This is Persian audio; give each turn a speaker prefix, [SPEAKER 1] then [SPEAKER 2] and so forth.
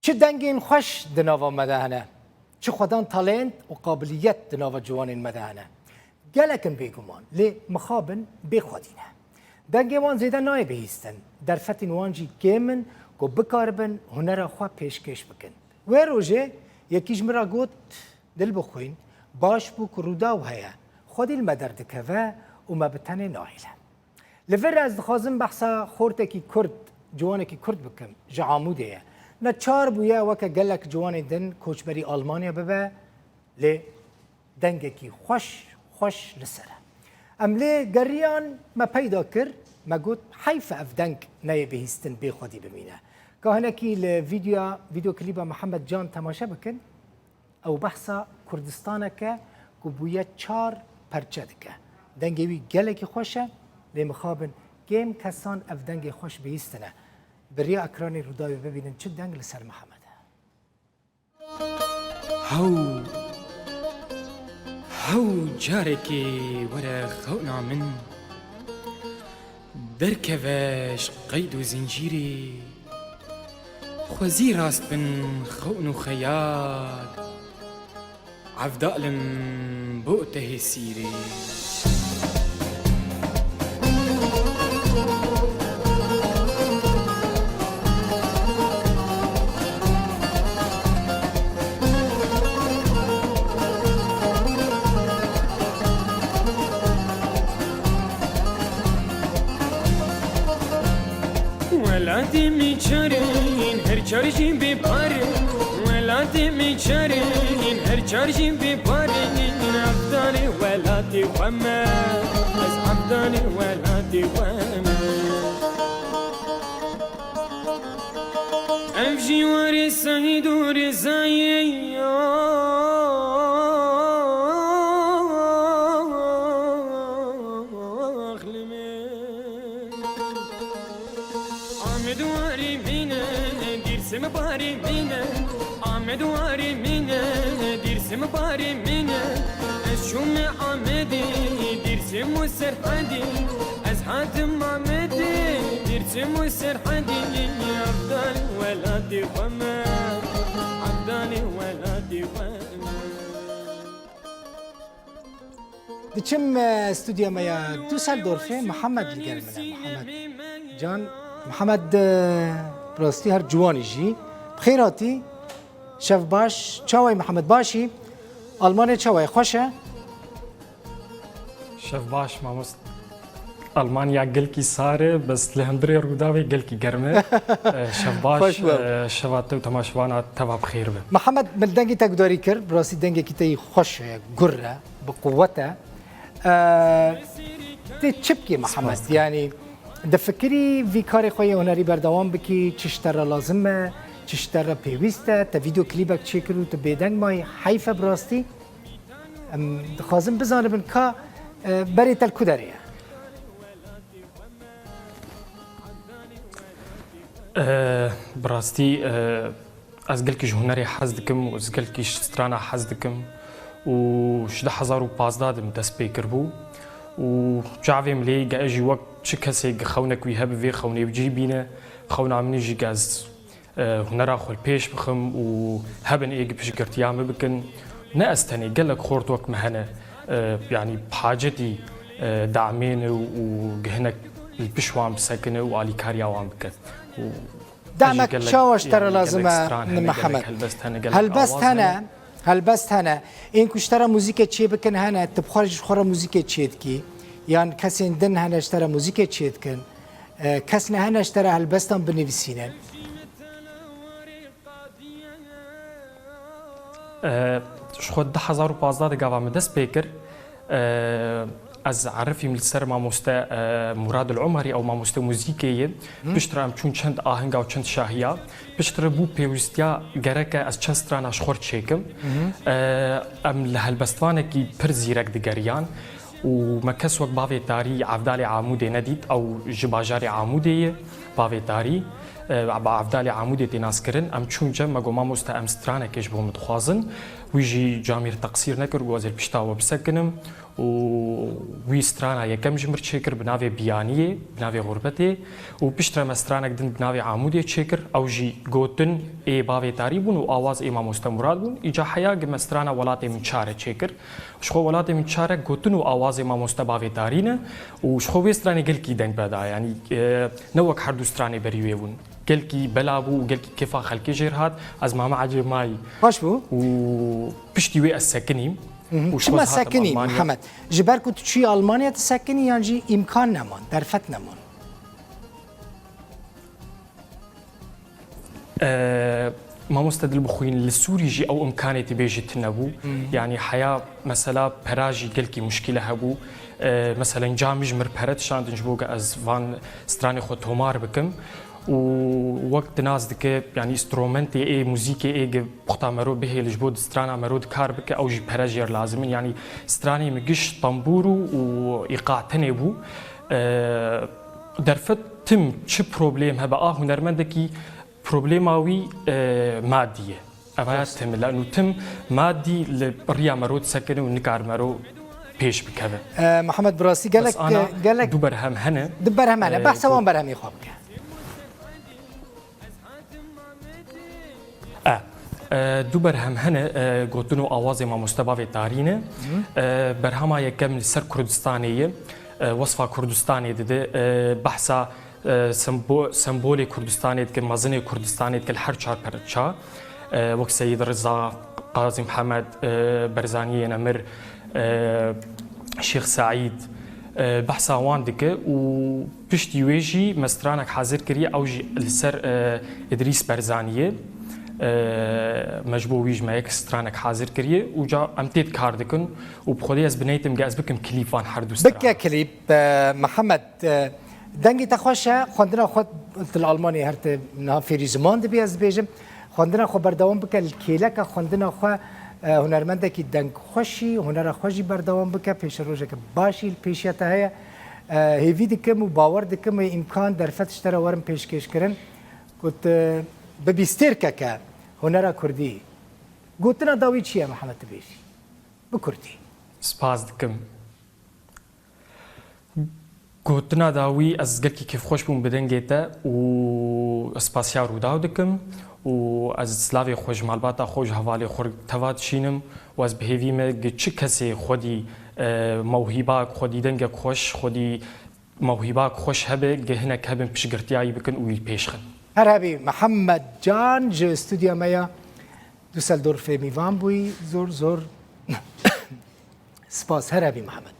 [SPEAKER 1] چه دنگین خوش دناوا مدهنه چه خودان تالنت و قابلیت دناوا جوانین مدهنه گلکن بیگمان لی مخابن بخودینه دنگی وان زیده نای بهیستن در فتین وانجی گیمن گو بکاربن هنر خواه پیشکش بکن و روژه یکیش مرا گوت دل بخوین باش بو که روداو هیا خودی المدرد که و ما بتنه ناهیله لفر از دخوازم بحثا خورته کی کرد جوانه کی کرد بکم جعاموده نه چار بویا وکه گلک جوان دن کوچبری آلمانیا ببه لی دنگه کی خوش لسره ام لی گریان ما پیدا کر ما گوت حیف اف دنگ نه بهیستن بی خودی بمینه که هنکی ویدیو کلیبا محمد جان تماشا بکن او بحثا کردستانه که بویا چار پرچه دکه دنگه وی گلکی خوشه لی مخابن گیم کسان اف دنگ خوش بهیستنه بریا اکرانی روداوی ببینن چه دنگ لسر محمده
[SPEAKER 2] هو جاركي ورا خونا من بركبش قيد وزنجيري خوزي راس بن خون وخيال عفدالم بوقته سيري ولادي میچارین هر چارجیم بپاره ولادی میچارین هر چارجیم بپاره عبدان ولادی وما از عبدان ولادی وما افجی وری سعید و رضایی آمدواری مینه دیرسم باری مینه آمدواری مینه دیرسم باری مینه از شوم آمدی دیرسم و سرحدی از حاتم آمدی دیرسم و سرحدی عبدال ولادی وما عبدال ولادی وما
[SPEAKER 1] دچم استودیو میا دو سال دورفه محمد لگر منه محمد جان محمد براستی هر جوانی جی بخیراتی شف باش چاوی محمد باشی آلمانی چاوی خوشه
[SPEAKER 3] شف باش ماموست ألمانيا قلكي سارة بس لهندري روداوي قلكي قرمة شف باش شفاتو تماشوانا تبع بخير به
[SPEAKER 1] محمد من دنگی تقداری کر براستی دنگی کی تی خوش گره بقوته تی چبکی محمد يعني دفکری وی کار خوی هنری بردوام بکی چشتر لازمه چشتر پیوسته تا ویدیو کلیبک چه کرو تا بیدنگ مای حیف براستی خازم بزانه بن که بری تل کدریه
[SPEAKER 3] براستي از قلكي هنري حزدكم و از قلكي سترانا حزدكم و شده 2015 دست بيكر بو و جاوي ملي جاجي وقت چه کسی خونك وي هب في خوني بجي بينا خونا مني جي جاز هنرا خول پیش بخم و هبن ايجي بيش قرتيام بكن ناستني قالك خورت وقت مهنا يعني بحاجتي دعمين و جهنك البشوام بسكنه و علي كاريا وام بكن
[SPEAKER 1] دعمك شاوش ترى لازمه محمد هل بست هنا این کشتر موزیک چی بکن هنا تبخارج خورا موزیک چید کی یان کسی دن هنا اشترى موزیک چید کن کسی هنا اشترى هل بستم بنویسینن
[SPEAKER 3] خود 2015 دقیقا دست بکر از عرفی من سر ماموسته مراد العمری او ماموسته موزیکیه بشترم چون چند آهنگ و چند شاهیا بشتر بو پیوستیا گرکه از چند ستران اشخور چیکم ام لهالبستوانه کی پر زیرک دگریان و مکس وقت باوی تاری عفدال عاموده ندید او جباجار عاموده باوی تاری با عفدال عاموده تناس کرن ام چون جم مگو ماموسته ام سترانه کش بو متخوازن ویجی جامیر تقصیر نکر گوازر پشتاو بسکنم و وی سترانا یکم جمر چیکر بناوی بیانیه بناوی غربته و پشتر مسترانا گدن بناوی عمودی چیکر او جی گوتن ای باوی تاریبون و آواز ای ماموستا مراد بون ایجا حیا مسترانا ولات من چاره چیکر شخو ولات من چاره گوتن و آواز ای ماموستا باوی تارینه و شخو وسترانی گل کی دنگ بدا یعنی نوک هر دو سترانی بریوی بون گل کی بلابو و گل کی کفا خلکی جیر هات از ماما عجب مای
[SPEAKER 1] باش بو
[SPEAKER 3] و پشتی وی السکنیم
[SPEAKER 1] شما ساكنين محمد جباركو تشي ألمانيا تسكني يعني إمكان نمان درفت نمان
[SPEAKER 3] ما مستدل بخوين للسوري جي أو إمكاني تبيجي تنبو يعني حياة مثلا براجي قلكي مشكلة هبو مثلا جامج مر برد شان تنجبوك از فان ستراني خود همار بكم ووقت ناس دكه يعني انسترومنتي اي موزيكي اي بختا مرو به لجبود سترانا مرود كار بك او جي براجير لازم يعني ستراني مقش طنبورو وايقاع تنبو درفت تم شي بروبليم هبا هنرمندكي بروبليماوي ماديه ابا تم لانه تم مادي لريا مرود سكن ونكار مرو بيش بكذا
[SPEAKER 1] محمد براسي قالك
[SPEAKER 3] دو برهم هنا
[SPEAKER 1] بحث وان برهم يخوبك
[SPEAKER 3] دو برهم هنه گوتنو آواز ما مستباوی تارینه برهما یکم سر کردستانیه وصفه کردستانی دیده بحثا سمبول کردستانی که مزن کردستانی که هر چهار پرچا وقت سید رضا قاضی محمد برزانی نمر شیخ سعید بحثا وان دکه و پشتی ویجی مسترانک حاضر کریه او جی لسر ادریس برزانیه مجبوریش ما یک سترانک حاضر کریه و جا امتید کار دکن و بخودی از بنیتم گاز بکم کلیفان هر دو ستران
[SPEAKER 1] بکه کلیپ محمد دنگی تخوشه خواندنا خود الالمانی هرت نه فری زمان دبی از بیجم خواندنا خو بردوام بکه کیلک خواندنا خو هنرمنده کی دنگ خوشی هنر خوشی بردوام بکه پیش روزه که باشی پیشیت هیا هیوی دکم و باور دکم امکان در فتش تر ورم پیشکش کردن کت ببیستر که هنر کردی گوتنا داوی چیه محمد تبیشی بکردی
[SPEAKER 3] سپاس دکم گوتنا داوی از گرکی کیف خوش بوم بدنگیتا و سپاسیا رو داو دکم و از سلاوی خوش مالباتا خوش حوالی خور تواد شینم و از بهیوی ما چه کسی خودی موهبه خودی دنگ خوش خودی موهبه خوش هبه گهنک هبن پیشگرتیایی بکن و پیش خن
[SPEAKER 1] هرهبي محمد جان جي استوديو مايا دوسلدورف ميفان بوي زور سباس هرهبي محمد